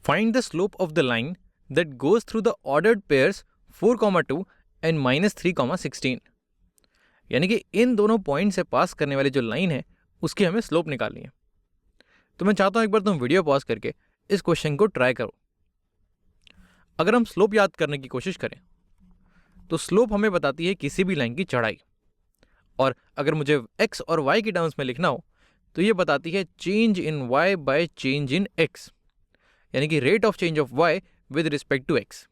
Find the slope of the line that goes through the ordered pairs 4,2 and -3,16। यानी कि इन दोनों point से पास करने वाली जो लाइन है उसकी हमें स्लोप निकालनी है। तो मैं चाहता हूं एक बार तुम वीडियो पॉज करके इस क्वेश्चन को ट्राई करो। अगर हम स्लोप याद करने की कोशिश करें तो स्लोप हमें बताती है किसी भी लाइन की चढ़ाई, और अगर मुझे x और y की टर्म्स में लिखना हो तो ये बताती है change in y by change in x, यानी कि rate of change of y with respect to x।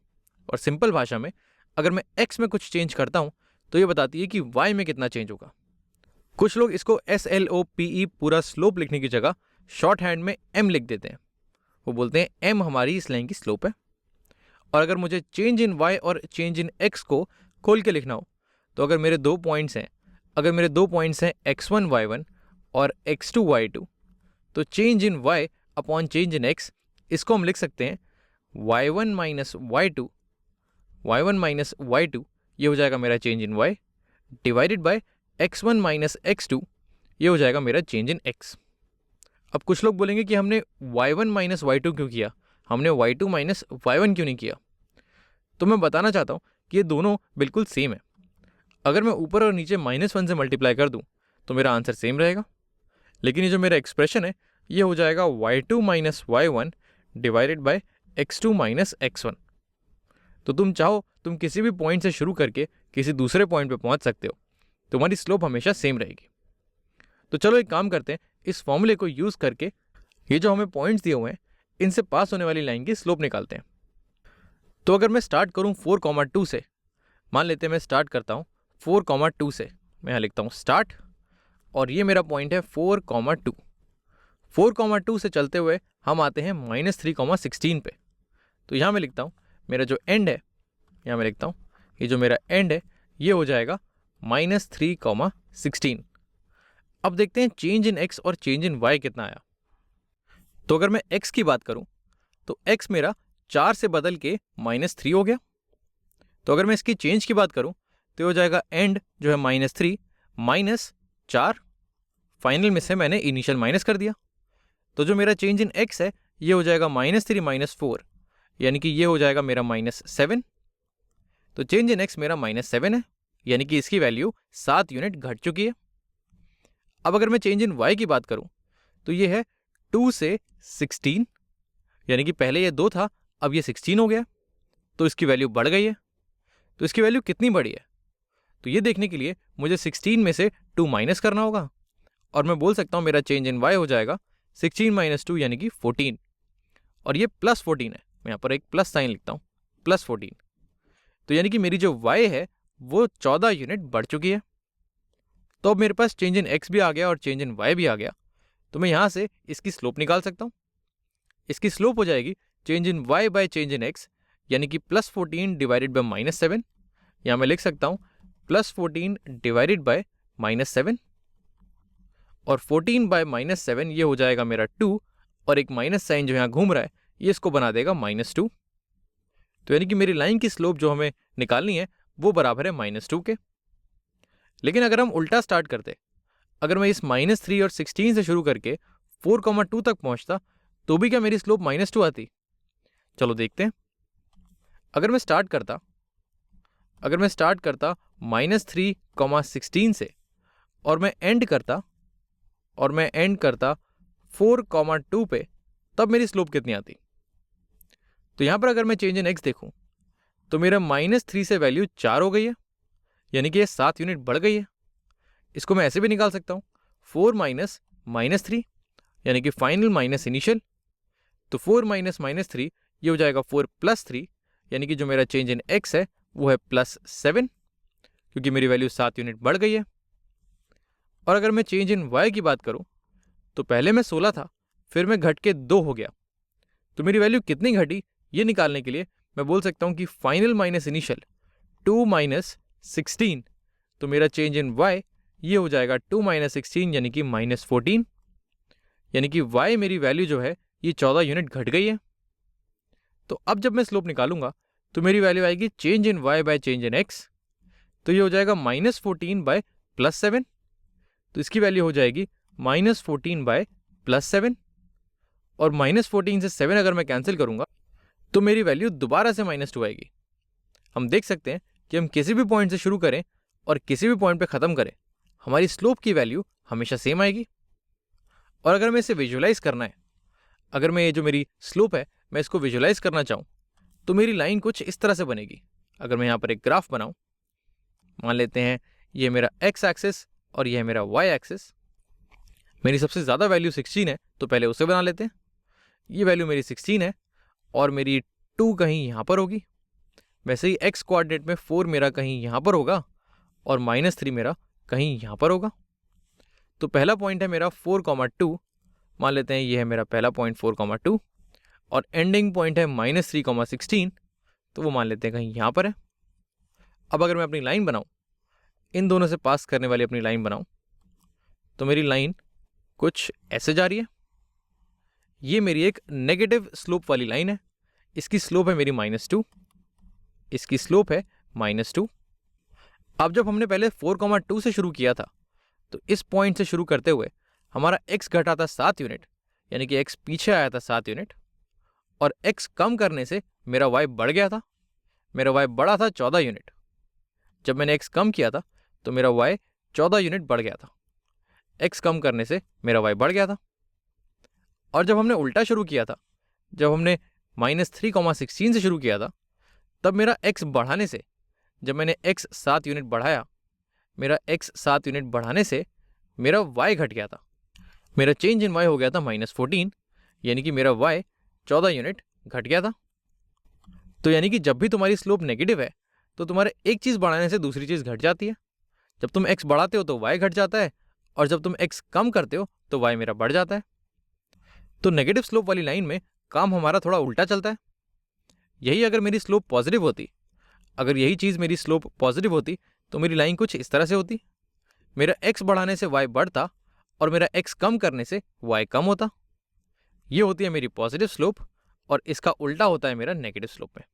और सिंपल भाषा में अगर मैं x में कुछ चेंज करता हूं तो ये बताती है कि y में कितना चेंज होगा। कुछ लोग इसको SLOPE पूरा स्लोप लिखने की जगह शॉर्ट हैंड में m लिख देते हैं। वो बोलते हैं m हमारी इस लाइन की स्लोप है। और अगर मुझे चेंज इन y और चेंज इन x को खोल के लिखना हो तो अगर मेरे दो पॉइंट्स हैं x1 y1 और x2 y2, तो change in y upon change in x इसको हम लिख सकते हैं y1 माइनस y2, ये हो जाएगा मेरा change in y, divided by x1 minus x2, ये हो जाएगा मेरा चेंज इन x। अब कुछ लोग बोलेंगे कि हमने y1 माइनस y2 क्यों किया, हमने y2 माइनस y1 क्यों नहीं किया। तो मैं बताना चाहता हूँ कि ये दोनों बिल्कुल सेम है। अगर मैं ऊपर और नीचे -1 से मल्टीप्लाई कर दूँ तो मेरा आंसर सेम रहेगा, लेकिन ये जो मेरा एक्सप्रेशन है ये हो जाएगा y2 minus y1 divided by x2 minus x1। तो तुम चाहो तुम किसी भी पॉइंट से शुरू करके किसी दूसरे पॉइंट पे पहुंच सकते हो, तुम्हारी स्लोप हमेशा सेम रहेगी। तो चलो एक काम करते हैं, इस फॉर्मूले को यूज करके ये जो हमें पॉइंट्स दिए हुए हैं इनसे पास होने वाली लाइन की स्लोप निकालते हैं। तो अगर मैं स्टार्ट करूं 4,2 से, मान लेते हैं मैं स्टार्ट करता हूं 4,2 से, मैं यहाँ लिखता हूं स्टार्ट, और ये मेरा पॉइंट है 4,2। 4,2 से चलते हुए हम आते हैं -3,16 पे। तो यहाँ मैं लिखता हूँ मेरा जो एंड है, यहाँ मैं लिखता हूँ ये जो मेरा एंड है ये हो जाएगा -3,16। अब देखते हैं चेंज इन x और चेंज इन y कितना आया। तो अगर मैं x की बात करूं तो x मेरा 4 से बदल के -3 हो गया। तो अगर मैं इसकी चेंज की बात करूं तो हो जाएगा एंड जो है -3 माइनस 4, फाइनल में से मैंने इनिशियल माइनस कर दिया। तो जो मेरा चेंज इन x है ये हो जाएगा -3 - 4, यानी कि ये हो जाएगा मेरा -7। तो चेंज इन x मेरा -7 है, यानी कि इसकी वैल्यू 7 यूनिट घट चुकी है। अब अगर मैं चेंज इन y की बात करूं तो ये है 2 से 16, यानी कि पहले ये 2 था अब ये 16 हो गया, तो इसकी वैल्यू बढ़ गई है। तो इसकी वैल्यू कितनी बढ़ी है, तो ये देखने के लिए मुझे 16 में से 2 माइनस करना होगा, और मैं बोल सकता हूँ मेरा चेंज इन y हो जाएगा 16 - 2 यानी कि 14, और ये +14 है। मैं यहाँ पर एक प्लस साइन लिखता हूँ, +14। तो यानी कि मेरी जो y है वो 14 यूनिट बढ़ चुकी है। तो अब मेरे पास चेंज इन x भी आ गया और चेंज इन y भी आ गया, तो मैं यहाँ से इसकी स्लोप निकाल सकता हूँ। इसकी स्लोप हो जाएगी change in y by change in x, यानी कि +14 डिवाइडेड बाय -7। यहाँ मैं लिख सकता हूँ +14 डिवाइडेड बाय -7, और 14 बाय -7 ये हो जाएगा मेरा 2, और एक माइनस साइन जो यहाँ घूम रहा है ये इसको बना देगा -2। तो यानी कि मेरी लाइन की स्लोप जो हमें निकालनी है वो बराबर है -2 के। लेकिन अगर हम उल्टा स्टार्ट करते, अगर मैं इस -3 और 16 से शुरू करके 4,2 तक पहुंचता तो भी क्या मेरी स्लोप -2 आती? चलो देखते हैं। अगर मैं स्टार्ट करता -3,16 से, और मैं एंड करता 4,2 पे, तब मेरी स्लोप कितनी आती? तो यहां पर अगर मैं चेंज इन x देखूं तो मेरा -3 से वैल्यू 4 हो गई है, यानी कि ये 7 यूनिट बढ़ गई है। इसको मैं ऐसे भी निकाल सकता हूं 4 माइनस -3, यानी कि फाइनल माइनस इनिशियल। तो 4 माइनस -3 ये हो जाएगा 4 + 3, यानी कि जो मेरा चेंज इन x है वो है +7, क्योंकि मेरी वैल्यू 7 यूनिट बढ़ गई है। और अगर मैं चेंज इन y की बात करूं तो पहले मैं 16 था, फिर मैं घट के 2 हो गया, तो मेरी वैल्यू कितनी घटी ये निकालने के लिए मैं बोल सकता हूं कि फाइनल माइनस इनिशियल 2 माइनस 16, तो मेरा चेंज इन y ये हो जाएगा 2 माइनस 16 यानी कि -14, यानी कि y मेरी वैल्यू जो है ये 14 यूनिट घट गई है। तो अब जब मैं स्लोप निकालूंगा तो मेरी वैल्यू आएगी change in y by change in x, तो ये हो जाएगा -14 बाय +7, तो इसकी वैल्यू हो जाएगी -14 बाय +7, और -14 से 7 अगर मैं कैंसिल करूँगा तो मेरी वैल्यू दोबारा से -2 आएगी। हम देख सकते हैं कि हम किसी भी पॉइंट से शुरू करें और किसी भी पॉइंट पे ख़त्म करें, हमारी स्लोप की वैल्यू हमेशा सेम आएगी। और अगर मैं इसे विजुलाइज करना है, अगर मैं ये जो मेरी स्लोप है मैं इसको विजुलाइज करना चाहूँ, तो मेरी लाइन कुछ इस तरह से बनेगी। अगर मैं यहाँ पर एक ग्राफ बनाऊँ, मान लेते हैं ये मेरा x एक्सिस और ये है मेरा y एक्सिस। मेरी सबसे ज़्यादा वैल्यू 16 है तो पहले उसे बना लेते हैं। ये वैल्यू मेरी 16 है और मेरी 2 कहीं यहाँ पर होगी। वैसे ही x कोऑर्डिनेट में 4 मेरा कहीं यहाँ पर होगा और -3 मेरा कहीं यहाँ पर होगा। तो पहला पॉइंट है मेरा 4,2, मान लेते हैं ये है मेरा पहला पॉइंट 4,2 और एंडिंग पॉइंट है -3,16, तो वो मान लेते हैं कहीं यहाँ पर है। अब अगर मैं अपनी लाइन बनाऊँ, इन दोनों से पास करने वाली अपनी लाइन बनाऊँ, तो मेरी लाइन कुछ ऐसे जा रही है। ये मेरी एक नेगेटिव स्लोप वाली लाइन है। इसकी स्लोप है मेरी -2, इसकी स्लोप है -2। अब जब हमने पहले 4,2 से शुरू किया था, तो इस पॉइंट से शुरू करते हुए हमारा x घटा था 7 यूनिट, यानी कि x पीछे आया था 7 यूनिट, और x कम करने से मेरा y बढ़ गया था। मेरा y बढ़ा था 14 यूनिट। जब मैंने x कम किया था तो मेरा y 14 यूनिट बढ़ गया था। x कम करने से मेरा y बढ़ गया था। और जब हमने उल्टा शुरू किया था, जब हमने -3,16 से शुरू किया था, तब मेरा x बढ़ाने से, जब मैंने x 7 यूनिट बढ़ाया, मेरा x 7 यूनिट बढ़ाने से मेरा y घट गया था। मेरा चेंज इन y हो गया था -14, यानी कि मेरा y 14 यूनिट घट गया था। तो यानी कि जब भी तुम्हारी स्लोप नेगेटिव है तो तुम्हारे एक चीज़ बढ़ाने से दूसरी चीज़ घट जाती है। जब तुम x बढ़ाते हो तो y घट जाता है, और जब तुम x कम करते हो तो y मेरा बढ़ जाता है। तो नेगेटिव स्लोप वाली लाइन में काम हमारा थोड़ा उल्टा चलता है। यही अगर मेरी स्लोप पॉजिटिव होती, अगर यही चीज़ मेरी स्लोप पॉजिटिव होती, तो मेरी लाइन कुछ इस तरह से होती। मेरा x बढ़ाने से y बढ़ता और मेरा x कम करने से y कम होता। ये होती है मेरी पॉजिटिव स्लोप और इसका उल्टा होता है मेरा नेगेटिव स्लोप में।